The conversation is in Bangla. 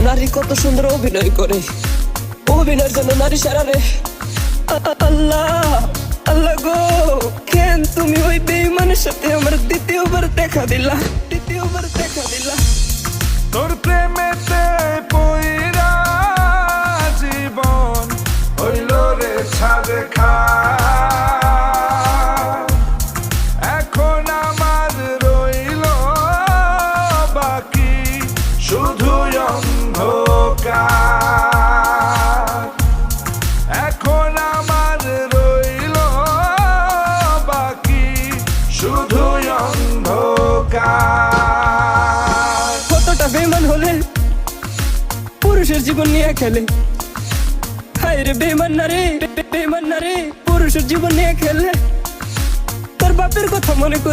নারী কত সুন্দর অভিনয় করে, অভিনয়ের জন্য নারী সারা রে। আল্লাহ আল্লাহ গো, কেন তুমি ওই বেঈমানের সাথে আমার দ্বিতীয়বার দেখা দিলা, দ্বিতীয়বার দেখা দিলা। তোর প্রেমেতে পইরা জীবন হইল রে ছাড়ে খা। এখন আমার রইল বাকি শুধু অন্ধকার। এখন আমার রইল বাকি শুধু অন্ধকার। কতটা বেঈমান হলে পুরুষের জীবন নিয়ে খেলে, হায় রে বেঈমান নারী, বেঈমান নারী পুরুষের জীবন নিয়ে খেলে। তোর বাপের কথা মনে করে